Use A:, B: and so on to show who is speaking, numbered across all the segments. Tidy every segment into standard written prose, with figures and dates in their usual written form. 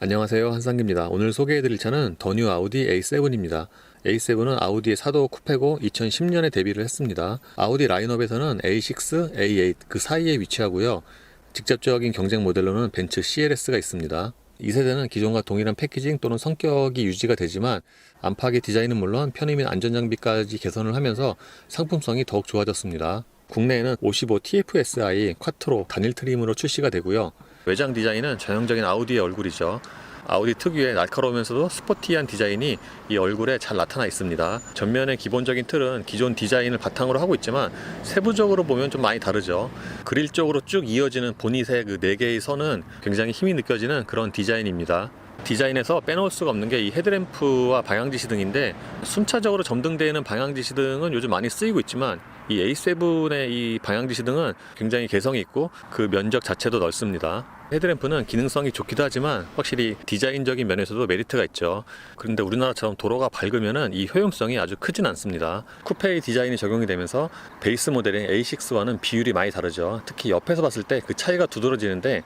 A: 안녕하세요, 한상기입니다. 오늘 소개해드릴 차는 더 뉴 아우디 A7입니다. A7은 아우디의 사도 쿠페고 2010년에 데뷔를 했습니다. 아우디 라인업에서는 A6, A8 그 사이에 위치하고요. 직접적인 경쟁 모델로는 벤츠 CLS가 있습니다. 이 세대는 기존과 동일한 패키징 또는 성격이 유지가 되지만 안팎의 디자인은 물론 편의 및 안전장비까지 개선을 하면서 상품성이 더욱 좋아졌습니다. 국내에는 55 TFSI 쿼트로 단일 트림으로 출시가 되고요. 외장 디자인은 전형적인 아우디의 얼굴이죠. 아우디 특유의 날카로우면서도 스포티한 디자인이 이 얼굴에 잘 나타나 있습니다. 전면의 기본적인 틀은 기존 디자인을 바탕으로 하고 있지만 세부적으로 보면 좀 많이 다르죠. 그릴 쪽으로 쭉 이어지는 보닛의 그 4개의 선은 굉장히 힘이 느껴지는 그런 디자인입니다. 디자인에서 빼놓을 수가 없는 게 이 헤드램프와 방향지시등인데, 순차적으로 점등되는 방향지시등은 요즘 많이 쓰이고 있지만 이 A7의 이 방향지시등은 굉장히 개성이 있고 그 면적 자체도 넓습니다. 헤드램프는 기능성이 좋기도 하지만 확실히 디자인적인 면에서도 메리트가 있죠. 그런데 우리나라처럼 도로가 밝으면은 이 효용성이 아주 크진 않습니다. 쿠페의 디자인이 적용이 되면서 베이스 모델인 A6와는 비율이 많이 다르죠. 특히 옆에서 봤을 때 그 차이가 두드러지는데,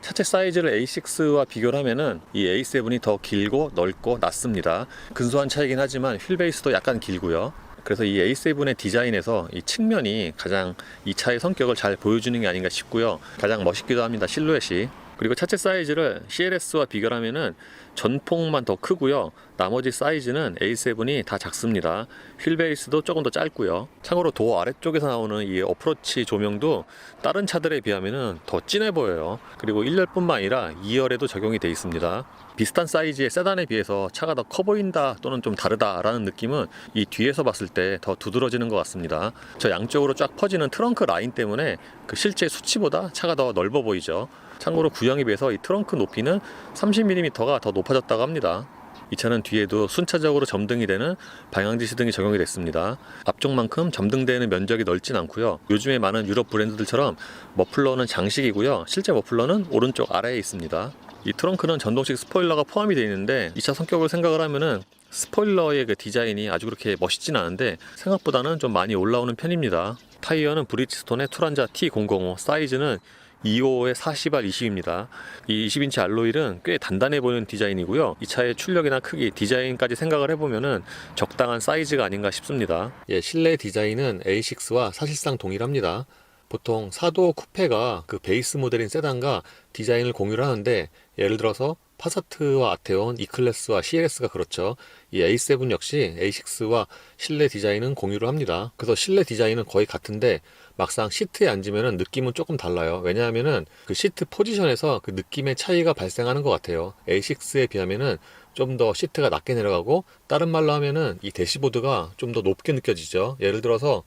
A: 차체 사이즈를 A6와 비교를 하면은 이 A7이 더 길고 넓고 낮습니다. 근소한 차이긴 하지만 휠 베이스도 약간 길고요. 그래서 이 A7의 디자인에서 이 측면이 가장 이 차의 성격을 잘 보여주는 게 아닌가 싶고요. 가장 멋있기도 합니다, 실루엣이. 그리고 차체 사이즈를 CLS와 비교를 하면은 전폭만 더 크고요. 나머지 사이즈는 A7이 다 작습니다. 휠 베이스도 조금 더 짧고요. 참고로 도어 아래쪽에서 나오는 이 어프로치 조명도 다른 차들에 비하면은 더 진해 보여요. 그리고 1열뿐만 아니라 2열에도 적용이 되어 있습니다. 비슷한 사이즈의 세단에 비해서 차가 더 커 보인다 또는 좀 다르다라는 느낌은 이 뒤에서 봤을 때 더 두드러지는 것 같습니다. 저 양쪽으로 쫙 퍼지는 트렁크 라인 때문에 그 실제 수치보다 차가 더 넓어 보이죠. 참고로 구형에 비해서 이 트렁크 높이는 30mm가 더 높아졌다고 합니다. 이 차는 뒤에도 순차적으로 점등이 되는 방향지시등이 적용이 됐습니다. 앞쪽만큼 점등되는 면적이 넓진 않고요. 요즘에 많은 유럽 브랜드들처럼 머플러는 장식이고요. 실제 머플러는 오른쪽 아래에 있습니다. 이 트렁크는 전동식 스포일러가 포함이 되어 있는데, 이 차 성격을 생각을 하면은 스포일러의 그 디자인이 아주 그렇게 멋있진 않은데 생각보다는 좀 많이 올라오는 편입니다. 타이어는 브리지스톤의 투란자 T005, 사이즈는 25에 40R 20입니다. 이 20인치 알로이는 꽤 단단해 보이는 디자인이고요. 이 차의 출력이나 크기, 디자인까지 생각을 해보면은 적당한 사이즈가 아닌가 싶습니다. 실내 디자인은 A6와 사실상 동일합니다. 보통 사도 쿠페가 그 베이스 모델인 세단과 디자인을 공유를 하는데, 예를 들어서 파사트와 아테온, E클래스와 CLS가 그렇죠. 이 A7 역시 A6와 실내 디자인은 공유를 합니다. 그래서 실내 디자인은 거의 같은데 막상 시트에 앉으면 느낌은 조금 달라요. 왜냐하면은 그 시트 포지션에서 그 느낌의 차이가 발생하는 것 같아요. A6에 비하면은 좀 더 시트가 낮게 내려가고, 다른 말로 하면은 이 대시보드가 좀 더 높게 느껴지죠. 예를 들어서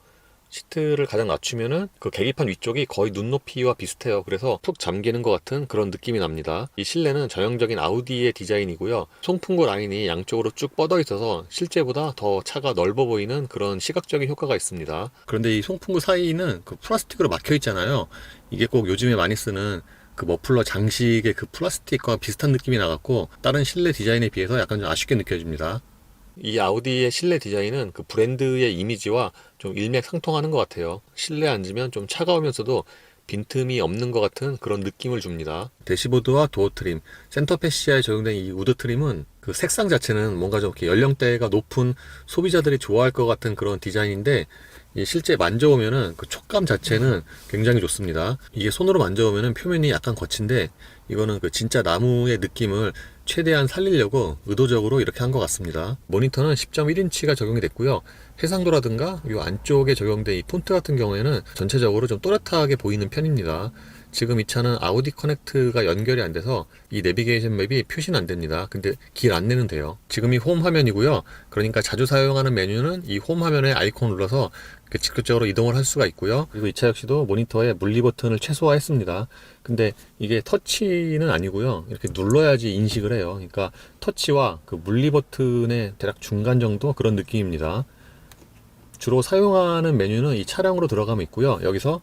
A: 시트를 가장 낮추면은 그 계기판 위쪽이 거의 눈높이와 비슷해요. 그래서 푹 잠기는 것 같은 그런 느낌이 납니다. 이 실내는 전형적인 아우디의 디자인이고요. 송풍구 라인이 양쪽으로 쭉 뻗어 있어서 실제보다 더 차가 넓어 보이는 그런 시각적인 효과가 있습니다. 그런데 이 송풍구 사이는 그 플라스틱으로 막혀 있잖아요. 이게 꼭 요즘에 많이 쓰는 그 머플러 장식의 그 플라스틱과 비슷한 느낌이 나갖고 다른 실내 디자인에 비해서 약간 좀 아쉽게 느껴집니다. 이 아우디의 실내 디자인은 그 브랜드의 이미지와 좀 일맥상통하는 것 같아요. 실내에 앉으면 좀 차가우면서도 빈틈이 없는 것 같은 그런 느낌을 줍니다. 대시보드와 도어 트림, 센터 패시아에 적용된 이 우드 트림은 그 색상 자체는 뭔가 좀 이렇게 연령대가 높은 소비자들이 좋아할 것 같은 그런 디자인인데, 실제 만져보면은 그 촉감 자체는 굉장히 좋습니다. 이게 손으로 만져보면은 표면이 약간 거친데, 이거는 그 진짜 나무의 느낌을 최대한 살리려고 의도적으로 이렇게 한 것 같습니다. 모니터는 10.1인치가 적용이 됐고요. 해상도라든가 이 안쪽에 적용된 이 폰트 같은 경우에는 전체적으로 좀 또렷하게 보이는 편입니다. 지금 이 차는 아우디 커넥트가 연결이 안 돼서 이 내비게이션 맵이 표시는 안 됩니다. 근데 길 안내는 돼요. 지금이 홈 화면이고요. 그러니까 자주 사용하는 메뉴는 이 홈 화면에 아이콘 눌러서 직접적으로 이동을 할 수가 있고요. 그리고 이 차 역시도 모니터에 물리 버튼을 최소화했습니다. 근데 이게 터치는 아니고요. 이렇게 눌러야지 인식을 해요. 그러니까 터치와 그 물리 버튼의 대략 중간 정도 그런 느낌입니다. 주로 사용하는 메뉴는 이 차량으로 들어가면 있고요. 여기서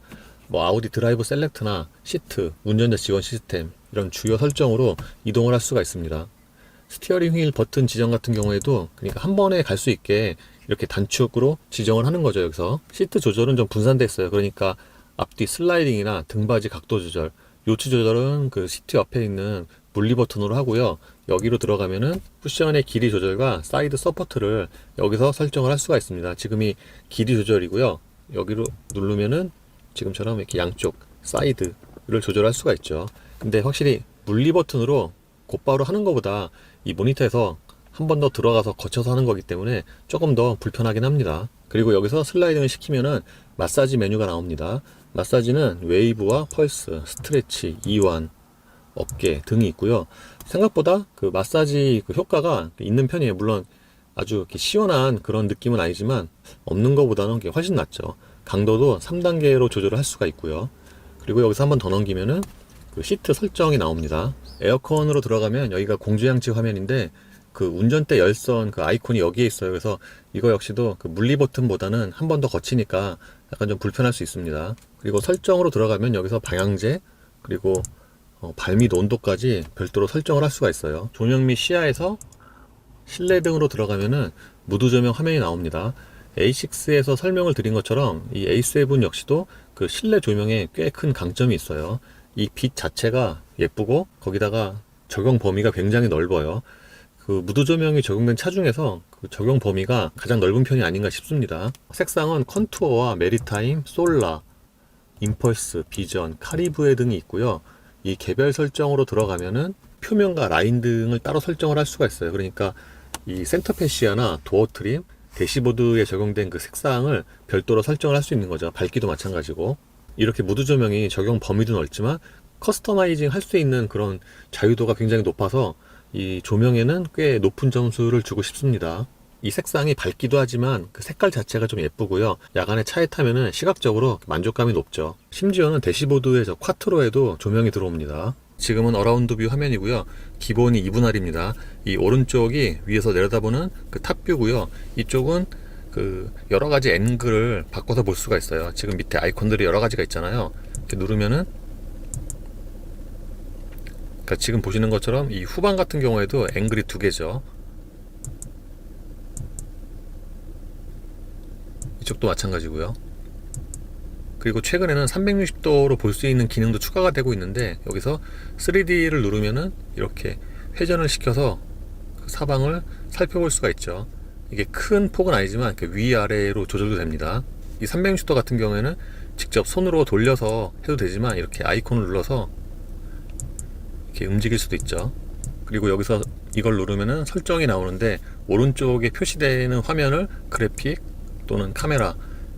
A: 뭐 아우디 드라이브 셀렉트나 시트, 운전자 지원 시스템 이런 주요 설정으로 이동을 할 수가 있습니다. 스티어링 휠 버튼 지정 같은 경우에도 그러니까 한 번에 갈 수 있게 이렇게 단축으로 지정을 하는 거죠. 여기서 시트 조절은 좀 분산돼 있어요. 그러니까 앞뒤 슬라이딩이나 등받이 각도 조절, 요추 조절은 그 시트 옆에 있는 물리 버튼으로 하고요. 여기로 들어가면은 쿠션의 길이 조절과 사이드 서포트를 여기서 설정을 할 수가 있습니다. 지금이 길이 조절이고요. 여기로 누르면은 지금처럼 이렇게 양쪽 사이드를 조절할 수가 있죠. 근데 확실히 물리 버튼으로 곧바로 하는 것보다 이 모니터에서 한 번 더 들어가서 거쳐서 하는 거기 때문에 조금 더 불편하긴 합니다. 그리고 여기서 슬라이딩을 시키면은 마사지 메뉴가 나옵니다. 마사지는 웨이브와 펄스, 스트레치, 이완, 어깨 등이 있고요. 생각보다 그 마사지 그 효과가 있는 편이에요. 물론 아주 이렇게 시원한 그런 느낌은 아니지만 없는 것보다는 훨씬 낫죠. 강도도 3단계로 조절을 할 수가 있고요. 그리고 여기서 한 번 더 넘기면은 그 시트 설정이 나옵니다. 에어컨으로 들어가면 여기가 공조양치 화면인데 그 운전대 열선 그 아이콘이 여기에 있어요. 그래서 이거 역시도 그 물리 버튼보다는 한 번 더 거치니까 약간 좀 불편할 수 있습니다. 그리고 설정으로 들어가면 여기서 방향제 그리고 발밑 온도까지 별도로 설정을 할 수가 있어요. 조명 및 시야에서 실내 등으로 들어가면은 무드 조명 화면이 나옵니다. A6에서 설명을 드린 것처럼 이 A7 역시도 그 실내 조명에 꽤 큰 강점이 있어요. 이 빛 자체가 예쁘고 거기다가 적용 범위가 굉장히 넓어요. 그 무드 조명이 적용된 차 중에서 그 적용 범위가 가장 넓은 편이 아닌가 싶습니다. 색상은 컨투어와 메리타임, 솔라, 임펄스, 비전, 카리브해 등이 있고요. 이 개별 설정으로 들어가면은 표면과 라인 등을 따로 설정을 할 수가 있어요. 그러니까 이 센터 패시아나 도어 트림, 대시보드에 적용된 그 색상을 별도로 설정을 할 수 있는 거죠. 밝기도 마찬가지고. 이렇게 무드 조명이 적용 범위도 넓지만 커스터마이징 할 수 있는 그런 자유도가 굉장히 높아서 이 조명에는 꽤 높은 점수를 주고 싶습니다. 이 색상이 밝기도 하지만 그 색깔 자체가 좀 예쁘고요. 야간에 차에 타면은 시각적으로 만족감이 높죠. 심지어는 대시보드에 저 콰트로에도 조명이 들어옵니다. 지금은 어라운드 뷰 화면이고요. 기본이 2분할입니다. 이 오른쪽이 위에서 내려다보는 그 탑뷰고요. 이쪽은 그 여러 가지 앵글을 바꿔서 볼 수가 있어요. 지금 밑에 아이콘들이 여러 가지가 있잖아요. 이렇게 누르면은 그러니까 지금 보시는 것처럼 이 후방 같은 경우에도 앵글이 두 개죠. 이쪽도 마찬가지고요. 그리고 최근에는 360도로 볼 수 있는 기능도 추가가 되고 있는데 여기서 3D를 누르면은 이렇게 회전을 시켜서 그 사방을 살펴볼 수가 있죠. 이게 큰 폭은 아니지만 위아래로 조절도 됩니다. 이 360도 같은 경우에는 직접 손으로 돌려서 해도 되지만 이렇게 아이콘을 눌러서 이렇게 움직일 수도 있죠. 그리고 여기서 이걸 누르면은 설정이 나오는데 오른쪽에 표시되는 화면을 그래픽 또는 카메라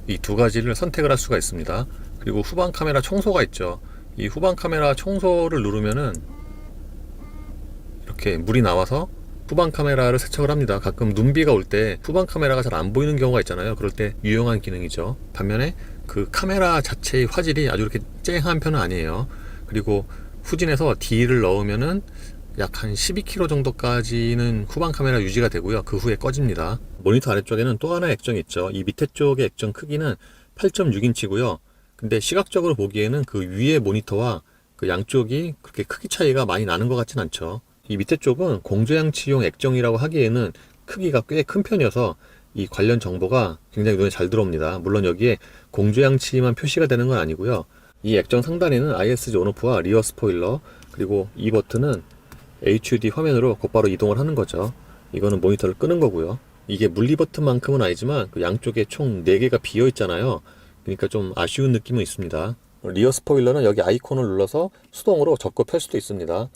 A: 이 두 가지를 선택을 할 수가 있습니다. 그리고 후방 카메라 청소가 있죠. 이 후방 카메라 청소를 누르면은 이렇게 물이 나와서 후방 카메라를 세척을 합니다. 가끔 눈비가 올 때 후방 카메라가 잘 안 보이는 경우가 있잖아요. 그럴 때 유용한 기능이죠. 반면에 그 카메라 자체의 화질이 아주 이렇게 쨍한 편은 아니에요. 그리고 후진해서 D를 넣으면은 약 한 12km 정도까지는 후방 카메라 유지가 되고요. 그 후에 꺼집니다. 모니터 아래쪽에는 또 하나의 액정이 있죠. 이 밑에 쪽의 액정 크기는 8.6인치고요. 근데 시각적으로 보기에는 그 위의 모니터와 그 양쪽이 그렇게 크기 차이가 많이 나는 것 같진 않죠. 이 밑에 쪽은 공조양치용 액정이라고 하기에는 크기가 꽤 큰 편이어서 이 관련 정보가 굉장히 눈에 잘 들어옵니다. 물론 여기에 공조양치만 표시가 되는 건 아니고요. 이 액정 상단에는 ISG 온오프와 리어 스포일러 그리고 이 버튼은 HUD 화면으로 곧바로 이동을 하는 거죠. 이거는 모니터를 끄는 거고요. 이게 물리 버튼만큼은 아니지만 그 양쪽에 총 4개가 비어 있잖아요. 그러니까 좀 아쉬운 느낌은 있습니다. 리어 스포일러는 여기 아이콘을 눌러서 수동으로 접고 펼 수도 있습니다.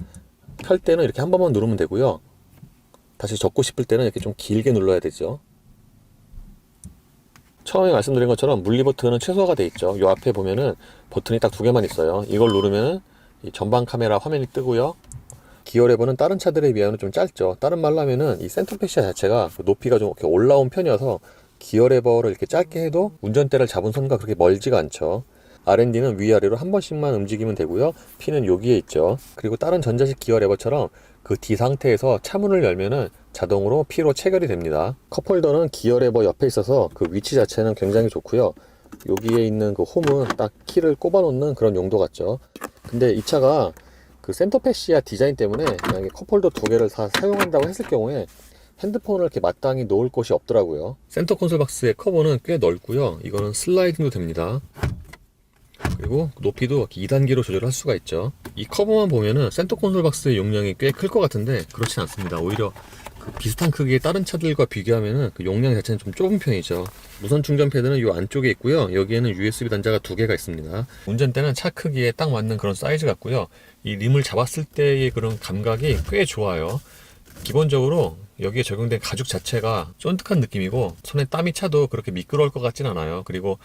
A: 펼 때는 이렇게 한 번만 누르면 되고요. 다시 접고 싶을 때는 이렇게 좀 길게 눌러야 되죠. 처음에 말씀드린 것처럼 물리 버튼은 최소화가 되어 있죠. 이 앞에 보면은 버튼이 딱 2개만 있어요. 이걸 누르면은 이 전방 카메라 화면이 뜨고요. 기어 레버는 다른 차들에 비하면 좀 짧죠. 다른 말로 하면은 이 센터 패시아 자체가 높이가 좀 이렇게 올라온 편이어서 기어 레버를 이렇게 짧게 해도 운전대를 잡은 손과 그렇게 멀지가 않죠. R&D는 위아래로 한 번씩만 움직이면 되고요. P는 여기에 있죠. 그리고 다른 전자식 기어 레버처럼 그 D 상태에서 차문을 열면은 자동으로 P로 체결이 됩니다. 컵홀더는 기어 레버 옆에 있어서 그 위치 자체는 굉장히 좋고요. 여기에 있는 그 홈은 딱 키를 꼽아 놓는 그런 용도 같죠. 근데 이 차가 그 센터 패시아 디자인 때문에 만약에 컵홀더 2개를 다 사용한다고 했을 경우에 핸드폰을 이렇게 마땅히 놓을 곳이 없더라고요. 센터 콘솔 박스의 커버는 꽤 넓고요. 이거는 슬라이딩도 됩니다. 그리고 높이도 2단계로 조절할 수가 있죠. 이 커브만 보면은 센터 콘솔 박스의 용량이 꽤 클 것 같은데 그렇진 않습니다. 오히려 그 비슷한 크기의 다른 차들과 비교하면은 그 용량 자체는 좀 좁은 편이죠. 무선 충전 패드는 이 안쪽에 있고요. 여기에는 USB 단자가 2개가 있습니다. 운전대는 차 크기에 딱 맞는 그런 사이즈 같고요. 이 림을 잡았을 때의 그런 감각이 꽤 좋아요. 기본적으로 여기에 적용된 가죽 자체가 쫀득한 느낌이고 손에 땀이 차도 그렇게 미끄러울 것 같진 않아요. 그리고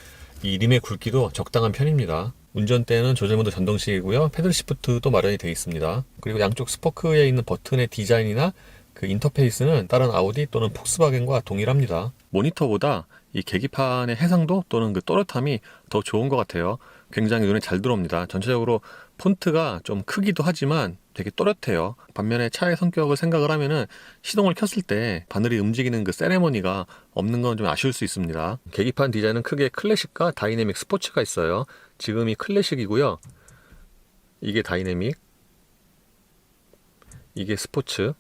A: 이 림의 굵기도 적당한 편입니다. 운전대는 조절모드 전동식이고요. 패들 시프트도 마련이 되어 있습니다. 그리고 양쪽 스포크에 있는 버튼의 디자인이나 그 인터페이스는 다른 아우디 또는 폭스바겐과 동일합니다. 모니터보다 이 계기판의 해상도 또는 그 또렷함이 더 좋은 것 같아요. 굉장히 눈에 잘 들어옵니다. 전체적으로 폰트가 좀 크기도 하지만 되게 또렷해요. 반면에 차의 성격을 생각을 하면은 시동을 켰을 때 바늘이 움직이는 그 세레머니가 없는 건 좀 아쉬울 수 있습니다. 계기판 디자인은 크게 클래식과 다이내믹 스포츠가 있어요. 지금이 클래식이고요. 이게 다이내믹, 이게 스포츠.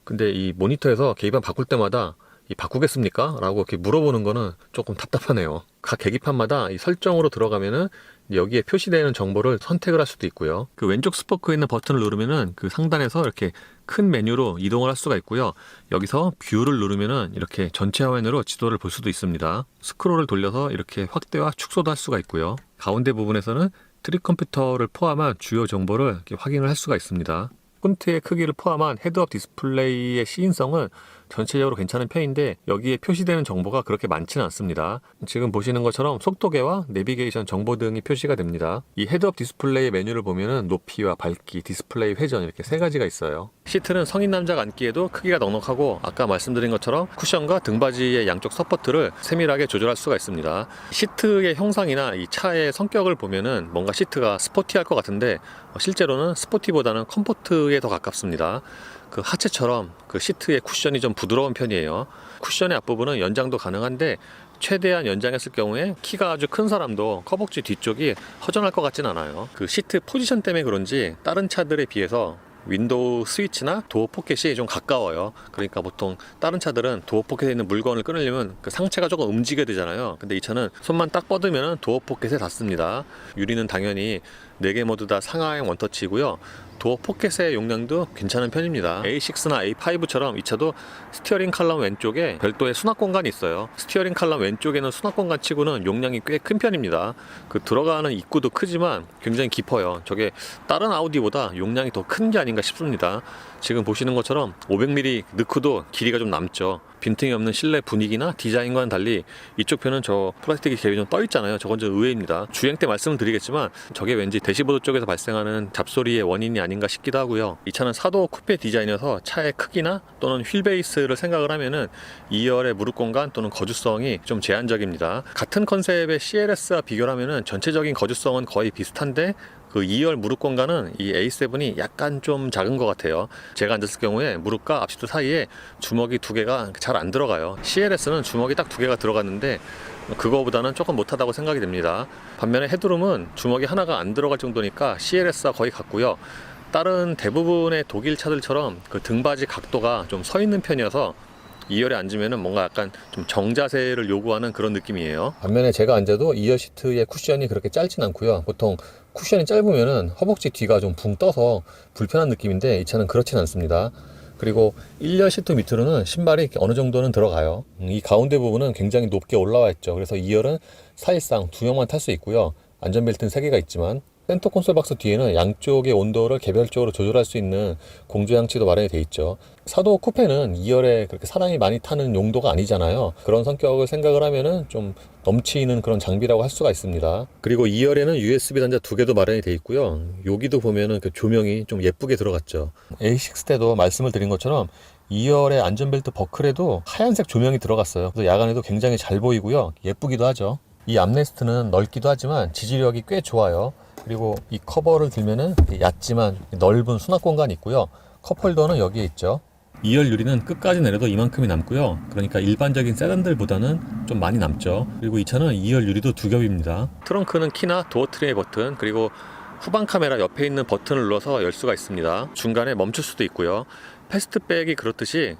A: 근데 이 모니터에서 계기판 바꿀 때마다 바꾸겠습니까? 라고 이렇게 물어보는 거는 조금 답답하네요. 각 계기판마다 이 설정으로 들어가면은 여기에 표시되는 정보를 선택을 할 수도 있고요. 그 왼쪽 스포크에 있는 버튼을 누르면은 그 상단에서 이렇게 큰 메뉴로 이동을 할 수가 있고요. 여기서 뷰를 누르면은 이렇게 전체 화면으로 지도를 볼 수도 있습니다. 스크롤을 돌려서 이렇게 확대와 축소도 할 수가 있고요. 가운데 부분에서는 트릭 컴퓨터를 포함한 주요 정보를 이렇게 확인을 할 수가 있습니다. 폰트의 크기를 포함한 헤드업 디스플레이의 시인성은 전체적으로 괜찮은 편인데 여기에 표시되는 정보가 그렇게 많지는 않습니다. 지금 보시는 것처럼 속도계와 내비게이션 정보 등이 표시가 됩니다. 이 헤드업 디스플레이 메뉴를 보면은 높이와 밝기, 디스플레이 회전 이렇게 3가지가 있어요. 시트는 성인 남자가 앉기에도 크기가 넉넉하고 아까 말씀드린 것처럼 쿠션과 등받이의 양쪽 서포트를 세밀하게 조절할 수가 있습니다. 시트의 형상이나 이 차의 성격을 보면은 뭔가 시트가 스포티할 것 같은데 실제로는 스포티보다는 컴포트에 더 가깝습니다. 그 하체처럼 그 시트의 쿠션이 좀 부드러운 편이에요. 쿠션의 앞부분은 연장도 가능한데 최대한 연장했을 경우에 키가 아주 큰 사람도 허벅지 뒤쪽이 허전할 것 같진 않아요. 그 시트 포지션 때문에 그런지 다른 차들에 비해서 윈도우 스위치나 도어 포켓이 좀 가까워요. 그러니까 보통 다른 차들은 도어 포켓에 있는 물건을 끊으려면 그 상체가 조금 움직여야 되잖아요. 근데 이 차는 손만 딱 뻗으면 도어 포켓에 닿습니다. 유리는 당연히 4개 모두 다 상하행 원터치고요. 도어 포켓의 용량도 괜찮은 편입니다. A6나 A5처럼 이 차도 스티어링 칼럼 왼쪽에 별도의 수납 공간이 있어요. 스티어링 칼럼 왼쪽에는 수납 공간 치고는 용량이 꽤 큰 편입니다. 그 들어가는 입구도 크지만 굉장히 깊어요. 저게 다른 아우디보다 용량이 더 큰 게 아닌가 싶습니다. 지금 보시는 것처럼 500mm 느크도 길이가 좀 남죠. 빈틈이 없는 실내 분위기나 디자인과는 달리 이쪽 편은 저 플라스틱이 갭이 좀 떠있잖아요. 저건 좀 의외입니다. 주행 때 말씀을 드리겠지만 저게 왠지 대시보드 쪽에서 발생하는 잡소리의 원인이 아닌가 싶기도 하고요. 이 차는 4도 쿠페 디자인이어서 차의 크기나 또는 휠 베이스를 생각을 하면은 2열의 무릎 공간 또는 거주성이 좀 제한적입니다. 같은 컨셉의 CLS와 비교를 하면은 전체적인 거주성은 거의 비슷한데 그 2열 무릎 공간은 이 A7이 약간 좀 작은 것 같아요. 제가 앉았을 경우에 무릎과 앞시트 사이에 주먹이 2개가 잘 안 들어가요. CLS는 주먹이 딱 2개가 들어갔는데 그거보다는 조금 못하다고 생각이 됩니다. 반면에 헤드룸은 주먹이 하나가 안 들어갈 정도니까 CLS와 거의 같고요. 다른 대부분의 독일 차들처럼 그 등받이 각도가 좀 서 있는 편이어서 2열에 앉으면은 뭔가 약간 좀 정자세를 요구하는 그런 느낌이에요. 반면에 제가 앉아도 2열 시트의 쿠션이 그렇게 짧진 않고요. 보통 쿠션이 짧으면은 허벅지 뒤가 좀 붕 떠서 불편한 느낌인데 이 차는 그렇진 않습니다. 그리고 1열 시트 밑으로는 신발이 어느 정도는 들어가요. 이 가운데 부분은 굉장히 높게 올라와 있죠. 그래서 2열은 사실상 2명만 탈 수 있고요. 안전벨트는 3개가 있지만 센터 콘솔 박스 뒤에는 양쪽의 온도를 개별적으로 조절할 수 있는 공조장치도 마련이 되어 있죠. 사도 쿠페는 2열에 그렇게 사람이 많이 타는 용도가 아니잖아요. 그런 성격을 생각을 하면은 좀 넘치는 그런 장비라고 할 수가 있습니다. 그리고 2열에는 USB 단자 2개도 마련이 되어 있고요. 여기도 보면은 그 조명이 좀 예쁘게 들어갔죠. A6 때도 말씀을 드린 것처럼 2열의 안전벨트 버클에도 하얀색 조명이 들어갔어요. 그래서 야간에도 굉장히 잘 보이고요. 예쁘기도 하죠. 이 암레스트는 넓기도 하지만 지지력이 꽤 좋아요. 그리고 이 커버를 들면은 얕지만 넓은 수납 공간이 있고요. 컵홀더는 여기에 있죠. 2열 유리는 끝까지 내려도 이만큼이 남고요. 그러니까 일반적인 세단들보다는 좀 많이 남죠. 그리고 이 차는 2열 유리도 2겹입니다. 트렁크는 키나 도어 트림의 버튼, 그리고 후방 카메라 옆에 있는 버튼을 눌러서 열 수가 있습니다. 중간에 멈출 수도 있고요. 패스트백이 그렇듯이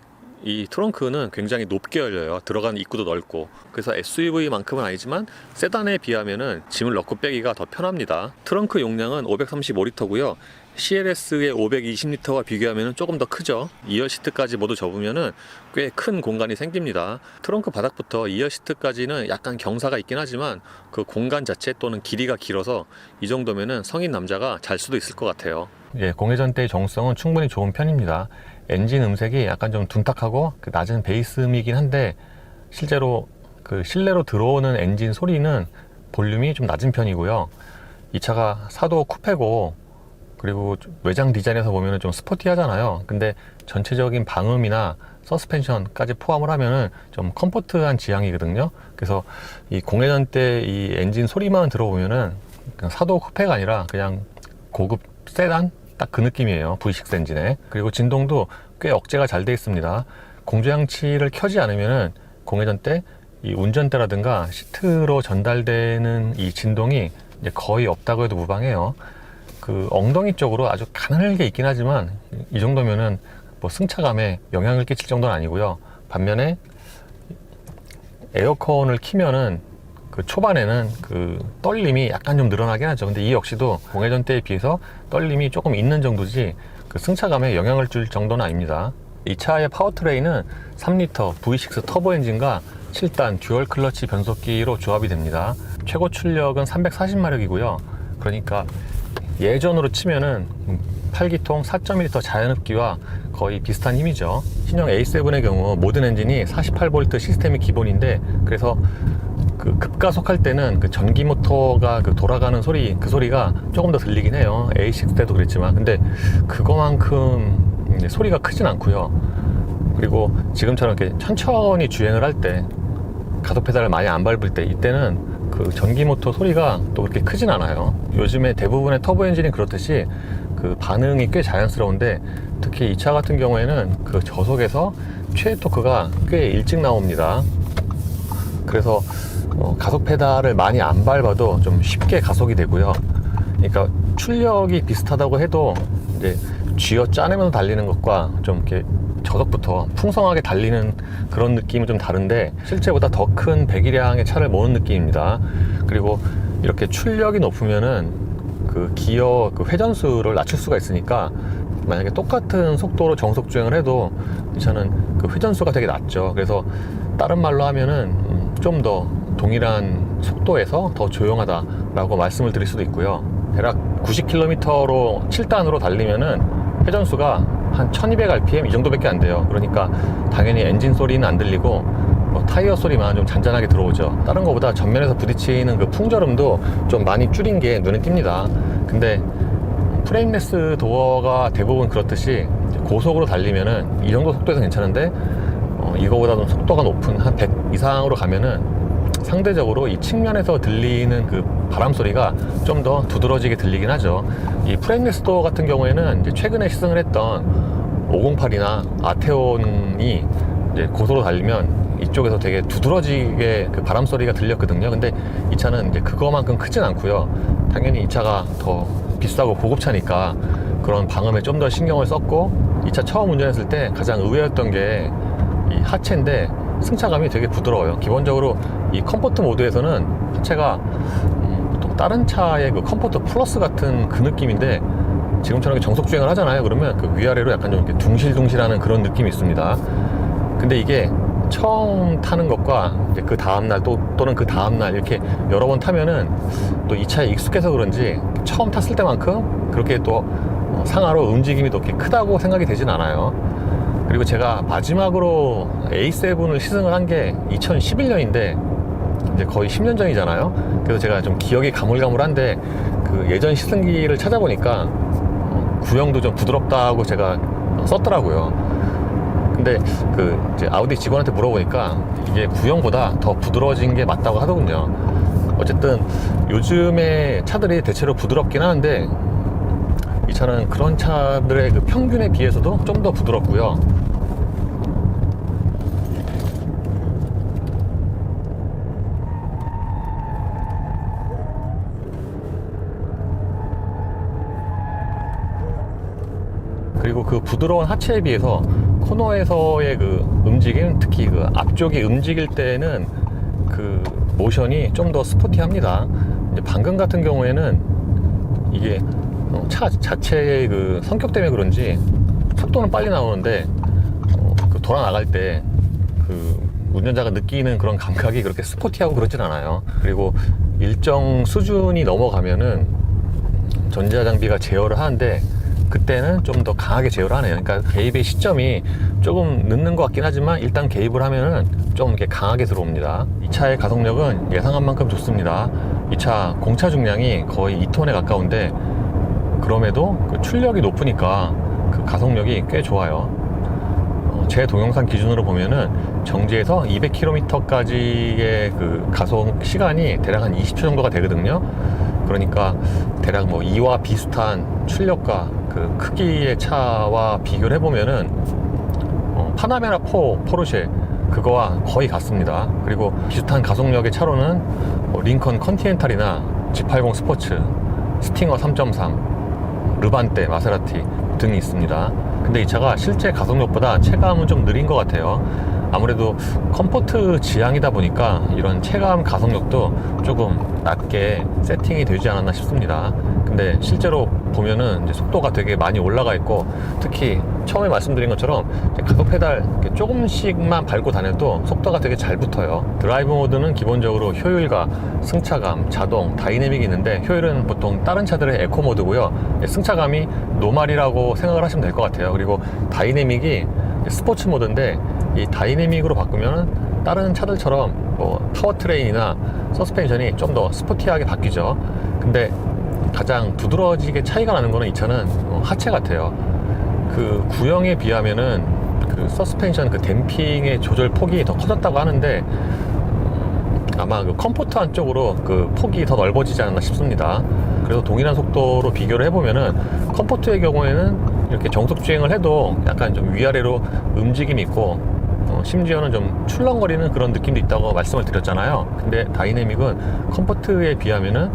A: 이 트렁크는 굉장히 높게 열려요. 들어가는 입구도 넓고. 그래서 SUV만큼은 아니지만 세단에 비하면은 짐을 넣고 빼기가 더 편합니다. 트렁크 용량은 535리터고요. CLS의 520리터와 비교하면 조금 더 크죠. 2열 시트까지 모두 접으면 꽤 큰 공간이 생깁니다. 트렁크 바닥부터 2열 시트까지는 약간 경사가 있긴 하지만 그 공간 자체 또는 길이가 길어서 이 정도면 성인 남자가 잘 수도 있을 것 같아요. 예, 공회전대의 정수성은 충분히 좋은 편입니다. 엔진 음색이 약간 좀 둔탁하고 낮은 베이스음이긴 한데 실제로 그 실내로 들어오는 엔진 소리는 볼륨이 좀 낮은 편이고요. 이 차가 4도 쿠페고 그리고 외장 디자인에서 보면 좀 스포티하잖아요. 근데 전체적인 방음이나 서스펜션까지 포함을 하면은 좀 컴포트한 지향이거든요. 그래서 이 공회전 때 이 엔진 소리만 들어보면은 그냥 4도 쿠페가 아니라 그냥 고급 세단? 딱 그 느낌이에요. V6 엔진에. 그리고 진동도 꽤 억제가 잘 돼 있습니다. 공조장치를 켜지 않으면은 공회전 때 이 운전대라든가 시트로 전달되는 이 진동이 이제 거의 없다고 해도 무방해요. 그 엉덩이 쪽으로 아주 가늘게 있긴 하지만 이 정도면은 뭐 승차감에 영향을 끼칠 정도는 아니고요. 반면에 에어컨을 키면은 그 초반에는 그 떨림이 약간 좀 늘어나긴 하죠. 근데 이 역시도 공회전 때에 비해서 떨림이 조금 있는 정도지 그 승차감에 영향을 줄 정도는 아닙니다. 이 차의 파워트레인은 3리터 V6 터보 엔진과 7단 듀얼 클러치 변속기로 조합이 됩니다. 최고 출력은 340마력이고요. 그러니까 예전으로 치면은 8기통 4.1L 자연흡기와 거의 비슷한 힘이죠. 신형 A7의 경우 모든 엔진이 48V 시스템이 기본인데 그래서 그 급가속할 때는 그 전기 모터가 그 돌아가는 소리, 그 소리가 조금 더 들리긴 해요. A6 때도 그랬지만. 근데 그거만큼 소리가 크진 않고요. 그리고 지금처럼 이렇게 천천히 주행을 할 때 가속 페달을 많이 안 밟을 때 이때는 그 전기 모터 소리가 또 그렇게 크진 않아요. 요즘에 대부분의 터보 엔진이 그렇듯이 그 반응이 꽤 자연스러운데 특히 이 차 같은 경우에는 그 저속에서 최대 토크가 꽤 일찍 나옵니다. 그래서 가속 페달을 많이 안 밟아도 좀 쉽게 가속이 되고요. 그러니까 출력이 비슷하다고 해도 이제 쥐어 짜내면서 달리는 것과 좀 이렇게 저속부터 풍성하게 달리는 그런 느낌은 좀 다른데 실제보다 더 큰 배기량의 차를 모는 느낌입니다. 그리고 이렇게 출력이 높으면은 그 기어 그 회전수를 낮출 수가 있으니까 만약에 똑같은 속도로 정속 주행을 해도 이 차는 그 회전수가 되게 낮죠. 그래서 다른 말로 하면은 좀 더 동일한 속도에서 더 조용하다라고 말씀을 드릴 수도 있고요. 대략 90km로 7단으로 달리면은 회전수가 한 1200rpm 이 정도밖에 안 돼요. 그러니까 당연히 엔진 소리는 안 들리고 타이어 소리만 좀 잔잔하게 들어오죠. 다른 것보다 전면에서 부딪히는 그 풍절음도 좀 많이 줄인 게 눈에 띕니다. 근데 프레임레스 도어가 대부분 그렇듯이 고속으로 달리면은 이 정도 속도에서 괜찮은데 이거보다 좀 속도가 높은 한 100 이상으로 가면은 상대적으로 이 측면에서 들리는 그 바람 소리가 좀 더 두드러지게 들리긴 하죠. 이 프레임레스 도어 같은 경우에는 이제 최근에 시승을 했던 508이나 아테온이 이제 고속으로 달리면 이쪽에서 되게 두드러지게 그 바람 소리가 들렸거든요. 근데 이 차는 이제 그거만큼 크진 않고요. 당연히 이 차가 더 비싸고 고급차니까 그런 방음에 좀 더 신경을 썼고 이 차 처음 운전했을 때 가장 의외였던 게 이 하체인데 승차감이 되게 부드러워요. 기본적으로 이 컴포트 모드에서는 하체가 보통 다른 차의 그 컴포트 플러스 같은 그 느낌인데 지금처럼 정속 주행을 하잖아요. 그러면 그 위아래로 약간 좀 이렇게 둥실둥실하는 그런 느낌이 있습니다. 근데 이게 처음 타는 것과 이제 그 다음날 또는 그 다음날 이렇게 여러 번 타면은 또 이 차에 익숙해서 그런지 처음 탔을 때만큼 그렇게 또 상하로 움직임이 더 크다고 생각이 되진 않아요. 그리고 제가 마지막으로 A7을 시승을 한 게 2011년인데 이제 거의 10년 전이잖아요. 그래서 제가 좀 기억이 가물가물한데 그 예전 시승기를 찾아보니까 구형도 좀 부드럽다고 제가 썼더라고요. 근데 그 이제 아우디 직원한테 물어보니까 이게 구형보다 더 부드러워진 게 맞다고 하더군요. 어쨌든 요즘의 차들이 대체로 부드럽긴 하는데 이 차는 그런 차들의 그 평균에 비해서도 좀 더 부드럽고요. 그리고 그 부드러운 하체에 비해서 코너에서의 그 움직임, 특히 그 앞쪽이 움직일 때는 그 모션이 좀 더 스포티합니다. 이제 방금 같은 경우에는 이게 차 자체의 그 성격 때문에 그런지 속도는 빨리 나오는데 그 돌아 나갈 때 그 운전자가 느끼는 그런 감각이 그렇게 스포티하고 그러진 않아요. 그리고 일정 수준이 넘어가면은 전자 장비가 제어를 하는데 그때는 좀 더 강하게 제어를 하네요. 그러니까 개입의 시점이 조금 늦는 것 같긴 하지만 일단 개입을 하면은 좀 이렇게 강하게 들어옵니다. 이 차의 가속력은 예상한 만큼 좋습니다. 이 차 공차 중량이 거의 2톤에 가까운데 그럼에도 그 출력이 높으니까 그 가속력이 꽤 좋아요. 제 동영상 기준으로 보면은 정지에서 200km까지의 그 가속 시간이 대략 한 20초 정도가 되거든요. 그러니까 대략 뭐 이와 비슷한 출력과 그 크기의 차와 비교를 해보면은 파나메라 4 포르쉐 그거와 거의 같습니다. 그리고 비슷한 가속력의 차로는 링컨 컨티넨탈이나 G80 스포츠, 스팅어 3.3, 르반떼, 마세라티 등이 있습니다. 근데 이 차가 실제 가속력보다 체감은 좀 느린 것 같아요. 아무래도 컴포트 지향이다 보니까 이런 체감 가속력도 조금 낮게 세팅이 되지 않았나 싶습니다. 근데 실제로 보면은 이제 속도가 되게 많이 올라가 있고, 특히 처음에 말씀드린 것처럼 가속 페달 이렇게 조금씩만 밟고 다녀도 속도가 되게 잘 붙어요. 드라이브 모드는 기본적으로 효율과 승차감, 자동, 다이내믹이 있는데, 효율은 보통 다른 차들의 에코 모드고요. 승차감이 노말이라고 생각을 하시면 될 것 같아요. 그리고 다이내믹이 스포츠 모드인데, 이 다이내믹으로 바꾸면 다른 차들처럼 뭐 파워트레인이나 서스펜션이 좀 더 스포티하게 바뀌죠. 근데 가장 두드러지게 차이가 나는 거는 이 차는 하체 같아요. 그 구형에 비하면은 그 서스펜션 그 댐핑의 조절 폭이 더 커졌다고 하는데, 아마 그 컴포트 한쪽으로 그 폭이 더 넓어지지 않았나 싶습니다. 그래서 동일한 속도로 비교를 해보면은 컴포트의 경우에는 이렇게 정속 주행을 해도 약간 좀 위아래로 움직임이 있고, 심지어는 좀 출렁거리는 그런 느낌도 있다고 말씀을 드렸잖아요. 근데 다이내믹은 컴포트에 비하면은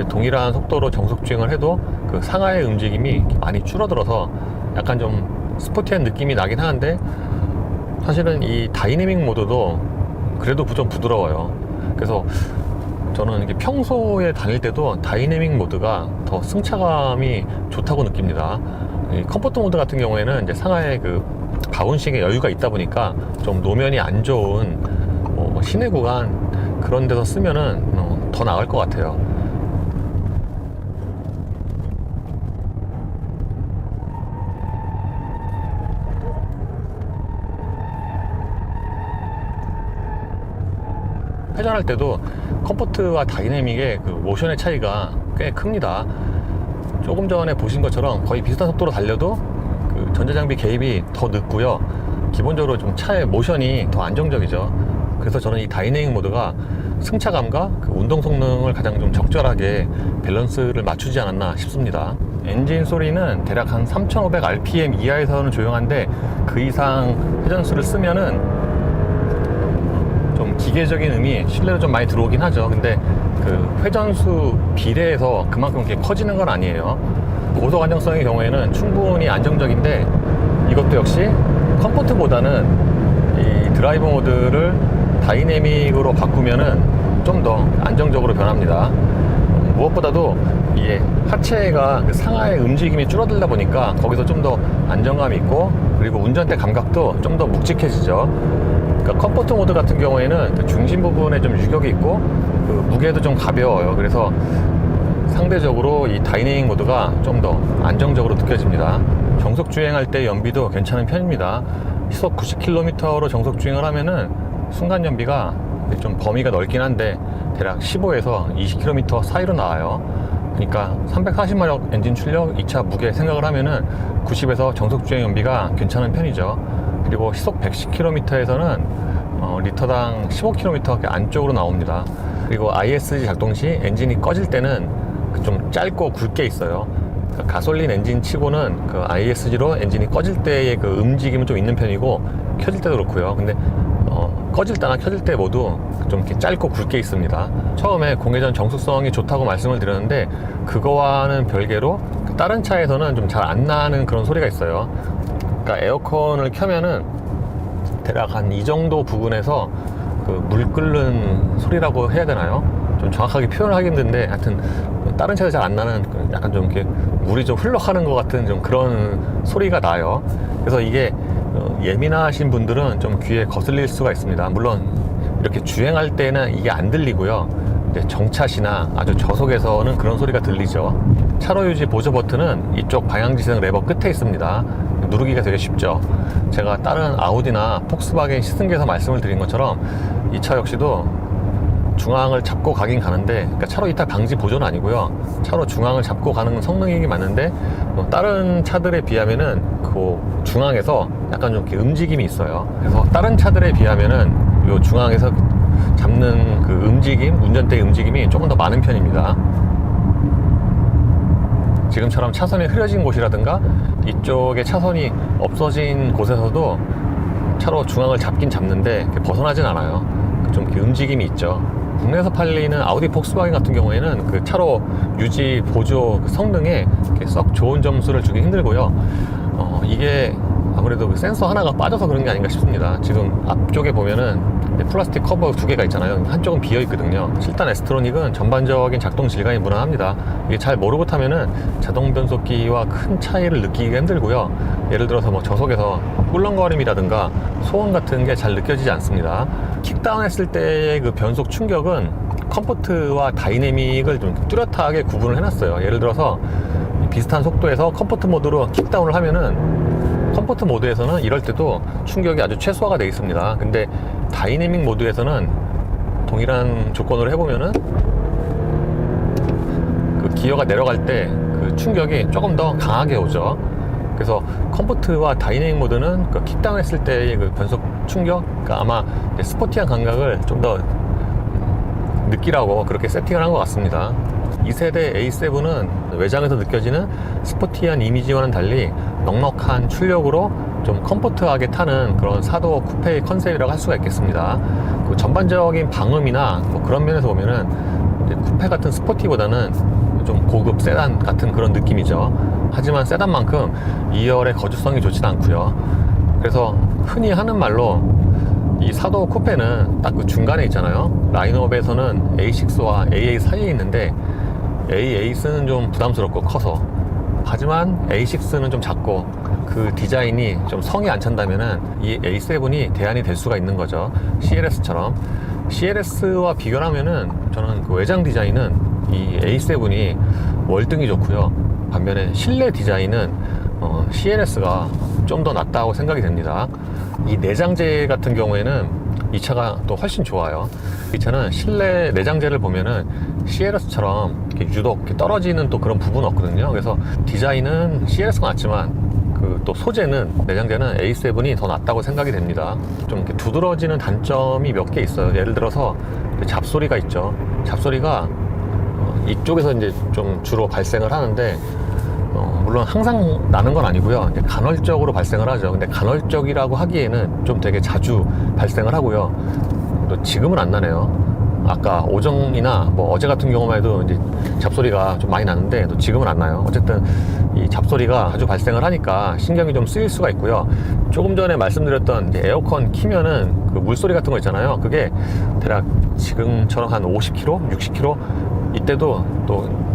A: 동일한 속도로 정속 주행을 해도 그 상하의 움직임이 많이 줄어들어서 약간 좀 스포티한 느낌이 나긴 하는데, 사실은 이 다이내믹 모드도 그래도 좀 부드러워요. 그래서 저는 이게 평소에 다닐 때도 다이내믹 모드가 더 승차감이 좋다고 느낍니다. 이 컴포트 모드 같은 경우에는 이제 상하의 그 바운싱의 여유가 있다 보니까 좀 노면이 안 좋은 시내 구간 그런 데서 쓰면은 더 나을 것 같아요. 회전할 때도 컴포트와 다이내믹의 그 모션의 차이가 꽤 큽니다. 조금 전에 보신 것처럼 거의 비슷한 속도로 달려도 그 전자장비 개입이 더 늦고요. 기본적으로 좀 차의 모션이 더 안정적이죠. 그래서 저는 이 다이내믹 모드가 승차감과 그 운동 성능을 가장 좀 적절하게 밸런스를 맞추지 않았나 싶습니다. 엔진 소리는 대략 한 3500rpm 이하에서는 조용한데, 그 이상 회전수를 쓰면은 좀 기계적인 음이 실내로 좀 많이 들어오긴 하죠. 근데 그 회전수 비례해서 그만큼 이렇게 커지는 건 아니에요. 고속 안정성의 경우에는 충분히 안정적인데, 이것도 역시 컴포트보다는 이 드라이브 모드를 다이내믹으로 바꾸면은 좀 더 안정적으로 변합니다. 무엇보다도 이게 하체가 그 상하의 움직임이 줄어들다 보니까 거기서 좀 더 안정감이 있고, 그리고 운전대 감각도 좀 더 묵직해지죠. 그러니까 컴포트 모드 같은 경우에는 그 중심 부분에 좀 유격이 있고, 그 무게도 좀 가벼워요. 그래서 상대적으로 이 다이내믹 모드가 좀 더 안정적으로 느껴집니다. 정속 주행할 때 연비도 괜찮은 편입니다. 시속 90km로 정속 주행을 하면은 순간 연비가 좀 범위가 넓긴 한데 대략 15에서 20km 사이로 나와요. 그러니까 340마력 엔진 출력, 2차 무게 생각을 하면은 90에서 정속 주행 연비가 괜찮은 편이죠. 그리고 시속 110km에서는 리터당 15km 안쪽으로 나옵니다. 그리고 ISG 작동 시 엔진이 꺼질 때는 좀 짧고 굵게 있어요. 그러니까 가솔린 엔진 치고는 그 ISG로 엔진이 꺼질 때의 그 움직임은 좀 있는 편이고, 켜질 때도 그렇고요. 근데 꺼질 때나 켜질 때 모두 좀 이렇게 짧고 굵게 있습니다. 처음에 공회전 정숙성이 좋다고 말씀을 드렸는데, 그거와는 별개로 다른 차에서는 좀 잘 안 나는 그런 소리가 있어요. 그러니까 에어컨을 켜면은 대략 한 이 정도 부근에서 그 물 끓는 소리라고 해야 되나요? 좀 정확하게 표현을 하기 힘든데, 하여튼 다른 차에서 잘 안 나는 약간 좀 이렇게 물이 좀 흘러가는 것 같은 좀 그런 소리가 나요. 그래서 이게 예민하신 분들은 좀 귀에 거슬릴 수가 있습니다. 물론 이렇게 주행할 때는 이게 안 들리고요. 정차시나 아주 저속에서는 그런 소리가 들리죠. 차로 유지 보조 버튼은 이쪽 방향지시등 레버 끝에 있습니다. 누르기가 되게 쉽죠. 제가 다른 아우디나 폭스바겐 시승기에서 말씀을 드린 것처럼 이 차 역시도 중앙을 잡고 가긴 가는데, 그러니까 차로 이탈 방지 보조는 아니고요. 차로 중앙을 잡고 가는 성능이긴 맞는데, 다른 차들에 비하면은 그 중앙에서 약간 좀 이렇게 움직임이 있어요. 그래서 다른 차들에 비하면은 요 중앙에서 잡는 그 움직임, 운전대의 움직임이 조금 더 많은 편입니다. 지금처럼 차선이 흐려진 곳이라든가 이쪽에 차선이 없어진 곳에서도 차로 중앙을 잡긴 잡는데 벗어나진 않아요. 좀 이렇게 움직임이 있죠. 국내에서 팔리는 아우디 폭스바겐 같은 경우에는 그 차로 유지 보조 그 성능에 썩 좋은 점수를 주기 힘들고요. 이게 아무래도 그 센서 하나가 빠져서 그런 게 아닌가 싶습니다. 지금 앞쪽에 보면은 플라스틱 커버 두 개가 있잖아요. 한쪽은 비어 있거든요. 7단 에스트로닉은 전반적인 작동 질감이 무난합니다. 이게 잘 모르고 타면은 자동 변속기와 큰 차이를 느끼기가 힘들고요. 예를 들어서 뭐 저속에서 꿀렁거림이라든가 소음 같은 게 잘 느껴지지 않습니다. 킥다운 했을 때의 그 변속 충격은 컴포트와 다이내믹을 좀 뚜렷하게 구분을 해놨어요. 예를 들어서 비슷한 속도에서 컴포트 모드로 킥다운을 하면은 컴포트 모드에서는 이럴 때도 충격이 아주 최소화가 되어 있습니다. 근데 다이내믹 모드에서는 동일한 조건으로 해보면은 그 기어가 내려갈 때 그 충격이 조금 더 강하게 오죠. 그래서 컴포트와 다이내믹 모드는 그 킥다운 했을 때의 그 변속 충격, 그러니까 아마 스포티한 감각을 좀 더 느끼라고 그렇게 세팅을 한 것 같습니다. 2세대 A7은 외장에서 느껴지는 스포티한 이미지와는 달리 넉넉한 출력으로 좀 컴포트하게 타는 그런 4도 쿠페의 컨셉이라고 할 수가 있겠습니다. 그 전반적인 방음이나 뭐 그런 면에서 보면은 쿠페 같은 스포티보다는 좀 고급 세단 같은 그런 느낌이죠. 하지만 세단만큼 2열의 거주성이 좋진 않고요. 그래서 흔히 하는 말로 이 4도 쿠페는 딱 그 중간에 있잖아요. 라인업에서는 A6와 AA 사이에 있는데 A8는 좀 부담스럽고 커서, 하지만 A6는 좀 작고 그 디자인이 좀 성이 안 찬다면은 이 A7이 대안이 될 수가 있는 거죠. CLS처럼. CLS와 비교를 하면은 저는 그 외장 디자인은 이 A7이 월등히 좋고요. 반면에 실내 디자인은 CLS가 좀 더 낫다고 생각이 됩니다. 이 내장재 같은 경우에는 이 차가 또 훨씬 좋아요. 이 차는 실내 내장재를 보면은 CLS처럼 이렇게 유독 이렇게 떨어지는 또 그런 부분은 없거든요. 그래서 디자인은 CLS가 낫지만 그 또 소재는, 내장재는 A7이 더 낫다고 생각이 됩니다. 좀 이렇게 두드러지는 단점이 몇 개 있어요. 예를 들어서 잡소리가 있죠. 잡소리가 이쪽에서 이제 좀 주로 발생을 하는데, 물론 항상 나는 건 아니고요. 간헐적으로 발생을 하죠. 근데 간헐적이라고 하기에는 좀 되게 자주 발생을 하고요. 또 지금은 안 나네요. 아까 오정이나 뭐 어제 같은 경우만 해도 이제 잡소리가 좀 많이 나는데 또 지금은 안 나요. 어쨌든 이 잡소리가 자주 발생을 하니까 신경이 좀 쓰일 수가 있고요. 조금 전에 말씀드렸던 이제 에어컨 키면은 그 물소리 같은 거 있잖아요. 그게 대략 지금처럼 한 50km, 60km 이때도 또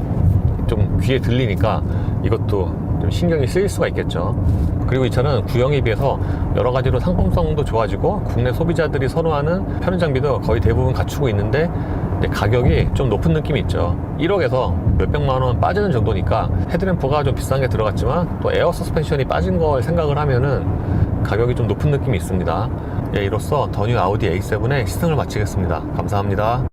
A: 좀 귀에 들리니까 이것도 좀 신경이 쓰일 수가 있겠죠. 그리고 이 차는 구형에 비해서 여러 가지로 상품성도 좋아지고 국내 소비자들이 선호하는 편의 장비도 거의 대부분 갖추고 있는데 가격이 좀 높은 느낌이 있죠. 1억에서 몇백만 원 빠지는 정도니까 헤드램프가 좀 비싼 게 들어갔지만 또 에어 서스펜션이 빠진 걸 생각을 하면은 가격이 좀 높은 느낌이 있습니다. 예, 이로써 더 뉴 아우디 A7의 시승을 마치겠습니다. 감사합니다.